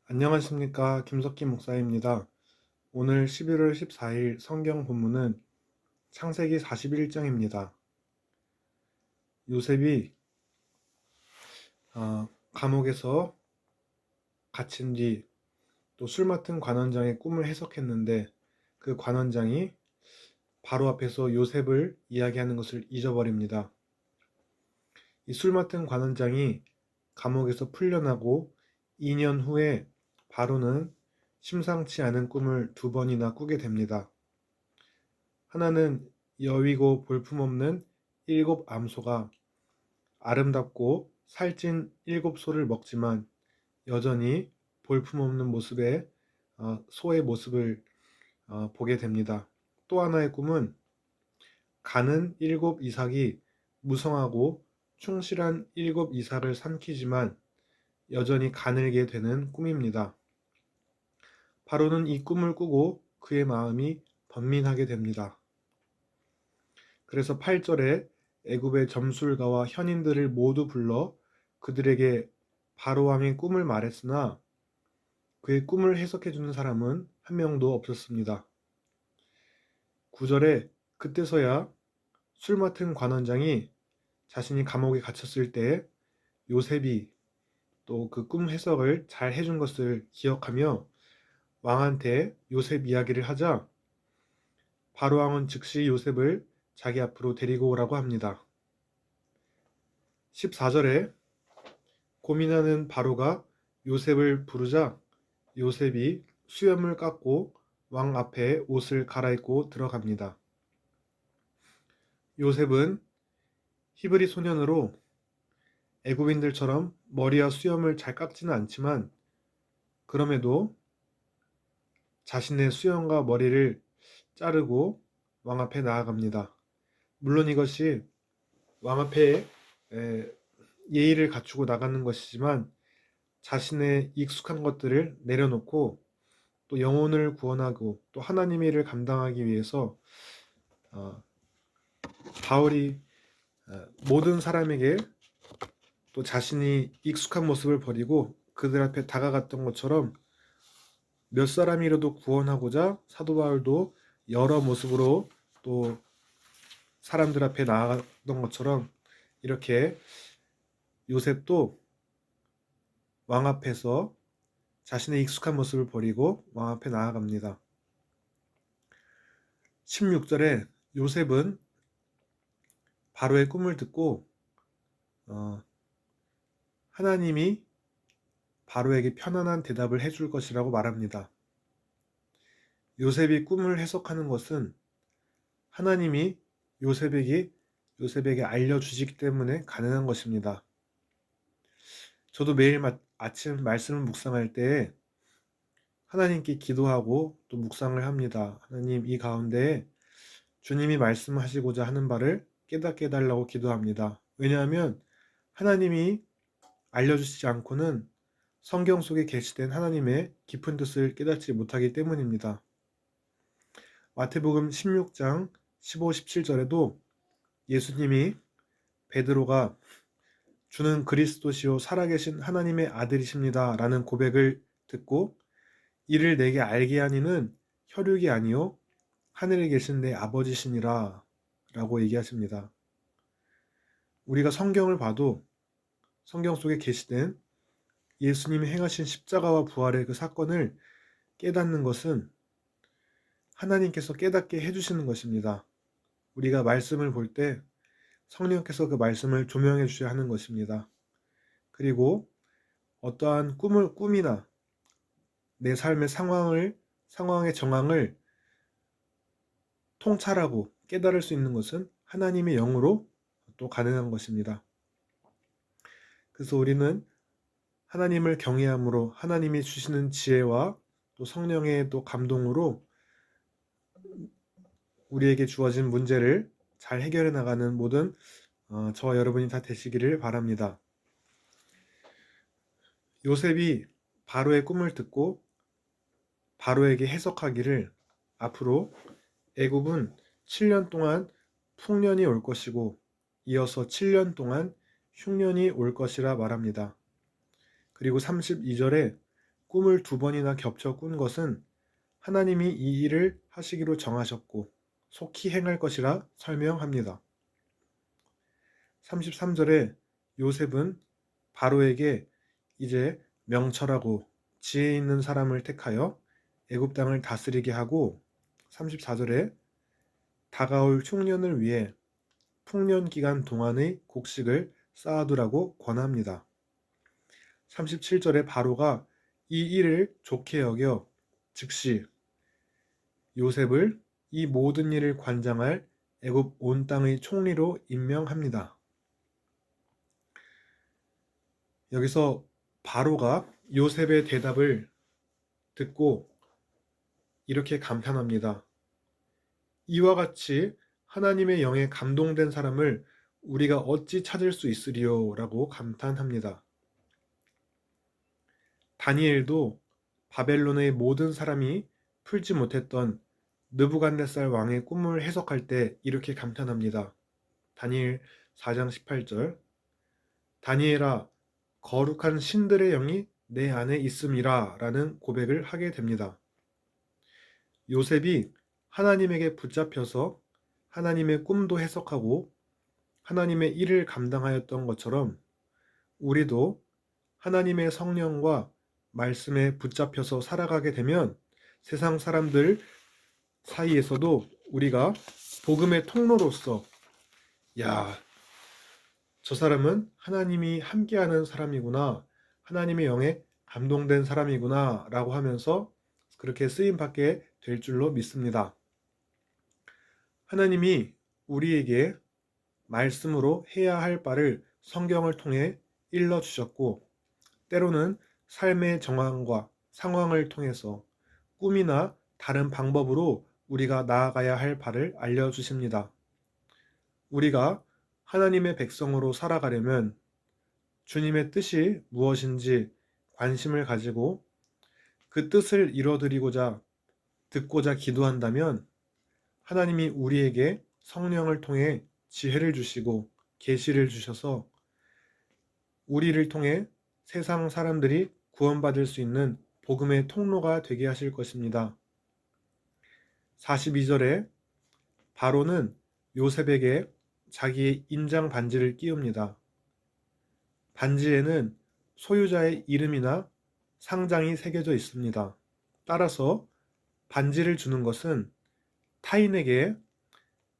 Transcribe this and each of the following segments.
안녕하십니까. 김석기 목사입니다. 오늘 11월 14일 성경 본문은 창세기 41장입니다. 요셉이 감옥에서 갇힌 뒤 또 술 맡은 관원장의 꿈을 해석했는데 그 관원장이 바로 앞에서 요셉을 이야기하는 것을 잊어버립니다. 이 술 맡은 관원장이 감옥에서 풀려나고 2년 후에 바로는 심상치 않은 꿈을 두 번이나 꾸게 됩니다. 하나는 여위고 볼품없는 7암소가 아름답고 살찐 7소를 먹지만 여전히 볼품없는 모습의 소의 모습을 보게 됩니다. 또 하나의 꿈은 가는 7이삭이 무성하고 충실한 7이삭을 삼키지만 여전히 가늘게 되는 꿈입니다. 바로는 이 꿈을 꾸고 그의 마음이 번민하게 됩니다. 그래서 8절에 애굽의 점술가와 현인들을 모두 불러 그들에게 바로왕의 꿈을 말했으나 그의 꿈을 해석해 주는 사람은 한 명도 없었습니다. 9절에 그때서야 술 맡은 관원장이 자신이 감옥에 갇혔을 때 요셉이 또 그 꿈 해석을 잘 해준 것을 기억하며 왕한테 요셉 이야기를 하자 바로왕은 즉시 요셉을 자기 앞으로 데리고 오라고 합니다. 14절에 고민하는 바로가 요셉을 부르자 요셉이 수염을 깎고 왕 앞에 옷을 갈아입고 들어갑니다. 요셉은 히브리 소년으로 애굽인들처럼 머리와 수염을 잘 깎지는 않지만 그럼에도 자신의 수염과 머리를 자르고 왕 앞에 나아갑니다. 물론 이것이 왕 앞에 예의를 갖추고 나가는 것이지만 자신의 익숙한 것들을 내려놓고 또 영혼을 구원하고 또 하나님의 일을 감당하기 위해서 바울이 모든 사람에게 또 자신이 익숙한 모습을 버리고 그들 앞에 다가갔던 것처럼 몇 사람이라도 구원하고자 사도 바울도 여러 모습으로 또 사람들 앞에 나아갔던 것처럼 이렇게 요셉도 왕 앞에서 자신의 익숙한 모습을 버리고 왕 앞에 나아갑니다. 16절에 요셉은 바로의 꿈을 듣고 하나님이 바로에게 편안한 대답을 해줄 것이라고 말합니다. 요셉이 꿈을 해석하는 것은 하나님이 요셉에게 알려주시기 때문에 가능한 것입니다. 저도 매일 아침 말씀을 묵상할 때 하나님께 기도하고 또 묵상을 합니다. 하나님, 이 가운데 주님이 말씀하시고자 하는 바를 깨닫게 해달라고 기도합니다. 왜냐하면 하나님이 알려주시지 않고는 성경 속에 게시된 하나님의 깊은 뜻을 깨닫지 못하기 때문입니다. 마태복음 16장 15, 17절에도 예수님이 베드로가 주는 그리스도시요 살아계신 하나님의 아들이십니다 라는 고백을 듣고 이를 내게 알게 하니는 혈육이 아니요 하늘에 계신 내 아버지시니라 라고 얘기하십니다. 우리가 성경을 봐도 성경 속에 게시된 예수님이 행하신 십자가와 부활의 그 사건을 깨닫는 것은 하나님께서 깨닫게 해주시는 것입니다. 우리가 말씀을 볼 때 성령께서 그 말씀을 조명해 주셔야 하는 것입니다. 그리고 어떠한 꿈이나 내 삶의 상황의 정황을 통찰하고 깨달을 수 있는 것은 하나님의 영으로 또 가능한 것입니다. 그래서 우리는 하나님을 경외함으로 하나님이 주시는 지혜와 또 성령의 또 감동으로 우리에게 주어진 문제를 잘 해결해 나가는 모든 저와 여러분이 다 되시기를 바랍니다. 요셉이 바로의 꿈을 듣고 바로에게 해석하기를 앞으로 애굽은 7년 동안 풍년이 올 것이고 이어서 7년 동안 흉년이 올 것이라 말합니다. 그리고 32절에 꿈을 두 번이나 겹쳐 꾼 것은 하나님이 이 일을 하시기로 정하셨고 속히 행할 것이라 설명합니다. 33절에 요셉은 바로에게 이제 명철하고 지혜 있는 사람을 택하여 애굽 땅을 다스리게 하고 34절에 다가올 흉년을 위해 풍년 기간 동안의 곡식을 쌓아두라고 권합니다. 37절에 바로가 이 일을 좋게 여겨 즉시 요셉을 이 모든 일을 관장할 애굽 온 땅의 총리로 임명합니다. 여기서 바로가 요셉의 대답을 듣고 이렇게 감탄합니다. 이와 같이 하나님의 영에 감동된 사람을 우리가 어찌 찾을 수 있으리요? 라고 감탄합니다. 다니엘도 바벨론의 모든 사람이 풀지 못했던 느부갓네살 왕의 꿈을 해석할 때 이렇게 감탄합니다. 다니엘 4장 18절 다니엘아 거룩한 신들의 영이 내 안에 있음이라 라는 고백을 하게 됩니다. 요셉이 하나님에게 붙잡혀서 하나님의 꿈도 해석하고 하나님의 일을 감당하였던 것처럼 우리도 하나님의 성령과 말씀에 붙잡혀서 살아가게 되면 세상 사람들 사이에서도 우리가 복음의 통로로서 야, 저 사람은 하나님이 함께하는 사람이구나, 하나님의 영에 감동된 사람이구나 라고 하면서 그렇게 쓰임받게 될 줄로 믿습니다. 하나님이 우리에게 말씀으로 해야 할 바를 성경을 통해 일러주셨고 때로는 삶의 정황과 상황을 통해서 꿈이나 다른 방법으로 우리가 나아가야 할 바를 알려주십니다. 우리가 하나님의 백성으로 살아가려면 주님의 뜻이 무엇인지 관심을 가지고 그 뜻을 이뤄드리고자 듣고자 기도한다면 하나님이 우리에게 성령을 통해 지혜를 주시고 계시를 주셔서 우리를 통해 세상 사람들이 구원받을 수 있는 복음의 통로가 되게 하실 것입니다. 42절에 바로는 요셉에게 자기의 인장 반지를 끼웁니다. 반지에는 소유자의 이름이나 상장이 새겨져 있습니다. 따라서 반지를 주는 것은 타인에게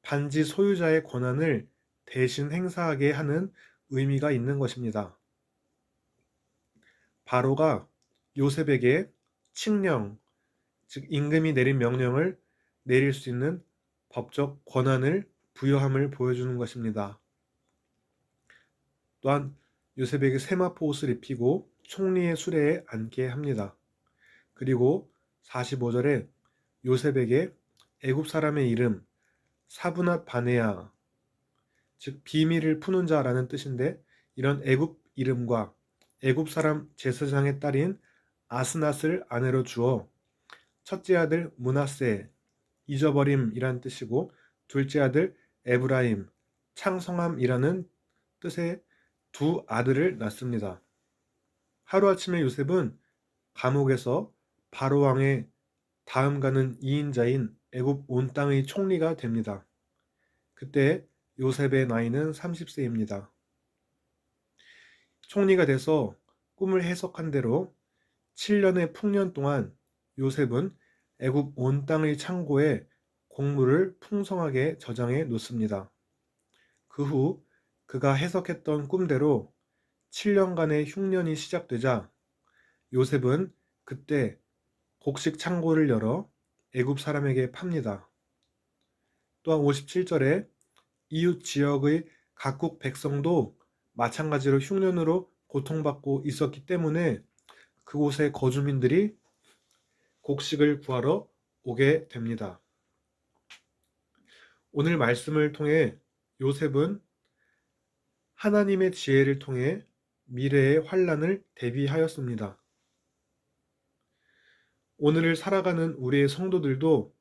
반지 소유자의 권한을 대신 행사하게 하는 의미가 있는 것입니다. 바로가 요셉에게 칙령, 즉 임금이 내린 명령을 내릴 수 있는 법적 권한을 부여함을 보여주는 것입니다. 또한 요셉에게 세마포 옷을 입히고 총리의 수레에 앉게 합니다. 그리고 45절에 요셉에게 애굽 사람의 이름 사브낫 바네아, 즉 비밀을 푸는 자라는 뜻인데 이런 애굽 이름과 애굽 사람 제사장의 딸인 아스낫을 아내로 주어 첫째 아들 므낫세, 잊어버림이란 뜻이고 둘째 아들 에브라임, 창성함이라는 뜻의 두 아들을 낳습니다. 하루아침에 요셉은 감옥에서 바로 왕의 다음 가는 2인자인 애굽 온 땅의 총리가 됩니다. 그때 요셉의 나이는 30세입니다. 총리가 돼서 꿈을 해석한 대로 7년의 풍년 동안 요셉은 애굽 온 땅의 창고에 곡물을 풍성하게 저장해 놓습니다. 그 후 그가 해석했던 꿈대로 7년간의 흉년이 시작되자 요셉은 그때 곡식 창고를 열어 애굽 사람에게 팝니다. 또한 57절에 이웃 지역의 각국 백성도 마찬가지로 흉년으로 고통받고 있었기 때문에 그곳의 거주민들이 곡식을 구하러 오게 됩니다. 오늘 말씀을 통해 요셉은 하나님의 지혜를 통해 미래의 환난을 대비하였습니다. 오늘을 살아가는 우리의 성도들도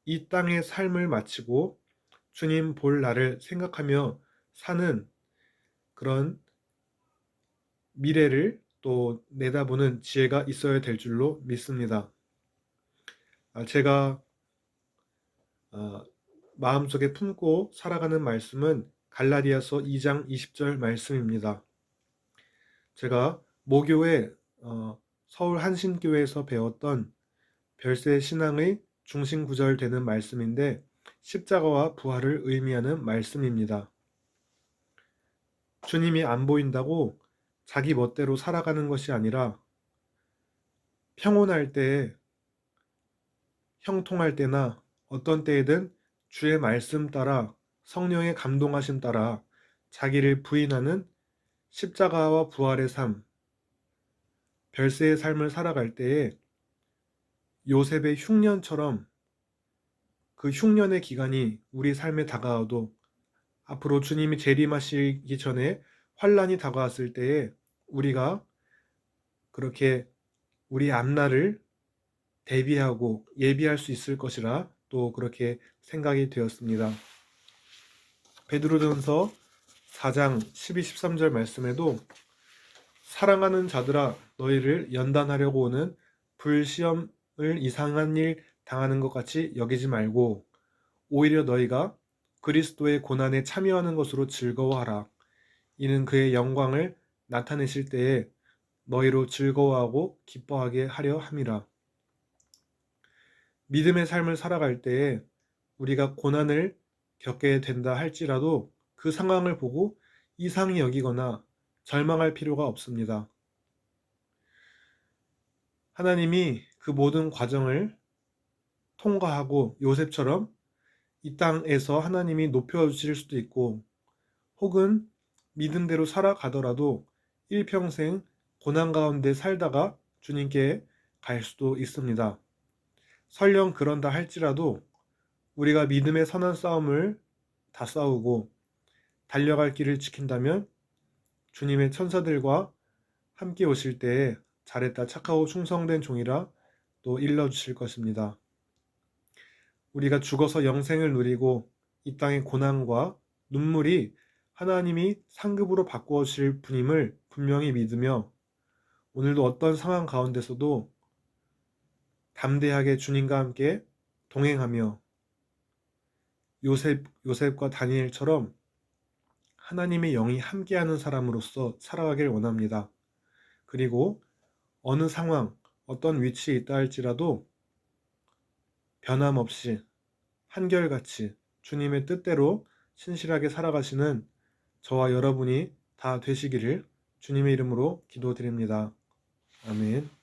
이 땅의 삶을 마치고 주님 볼 날을 생각하며 사는 그런 미래를 또 내다보는 지혜가 있어야 될 줄로 믿습니다. 제가 마음속에 품고 살아가는 말씀은 갈라디아서 2장 20절 말씀입니다. 제가 모교회 서울 한신교회에서 배웠던 별세 신앙의 중심 구절 되는 말씀인데 십자가와 부활을 의미하는 말씀입니다. 주님이 안 보인다고 자기 멋대로 살아가는 것이 아니라 평온할 때에, 형통할 때나 어떤 때에든 주의 말씀 따라 성령의 감동하심 따라 자기를 부인하는 십자가와 부활의 삶, 별세의 삶을 살아갈 때에 요셉의 흉년처럼 그 흉년의 기간이 우리 삶에 다가와도 앞으로 주님이 재림하시기 전에 환란이 다가왔을 때에 우리가 그렇게 우리 앞날을 대비하고 예비할 수 있을 것이라 또 그렇게 생각이 되었습니다. 베드로전서 4장 12, 13절 말씀에도 사랑하는 자들아 너희를 연단하려고 오는 불시험을 이상한 일 당하는 것 같이 여기지 말고 오히려 너희가 그리스도의 고난에 참여하는 것으로 즐거워하라. 이는 그의 영광을 나타내실 때에 너희로 즐거워하고 기뻐하게 하려 함이라. 믿음의 삶을 살아갈 때에 우리가 고난을 겪게 된다 할지라도 그 상황을 보고 이상히 여기거나 절망할 필요가 없습니다. 하나님이 그 모든 과정을 통과하고 요셉처럼 이 땅에서 하나님이 높여주실 수도 있고 혹은 믿음대로 살아가더라도 일평생 고난 가운데 살다가 주님께 갈 수도 있습니다. 설령 그런다 할지라도 우리가 믿음의 선한 싸움을 다 싸우고 달려갈 길을 지킨다면 주님의 천사들과 함께 오실 때에 잘했다 착하고 충성된 종이라 또 일러주실 것입니다. 우리가 죽어서 영생을 누리고 이 땅의 고난과 눈물이 하나님이 상급으로 바꾸어 주실 분임을 분명히 믿으며 오늘도 어떤 상황 가운데서도 담대하게 주님과 함께 동행하며 요셉과 다니엘처럼 하나님의 영이 함께하는 사람으로서 살아가길 원합니다. 그리고 어느 상황, 어떤 위치에 있다 할지라도 변함없이 한결같이 주님의 뜻대로 신실하게 살아가시는 저와 여러분이 다 되시기를 주님의 이름으로 기도드립니다. 아멘.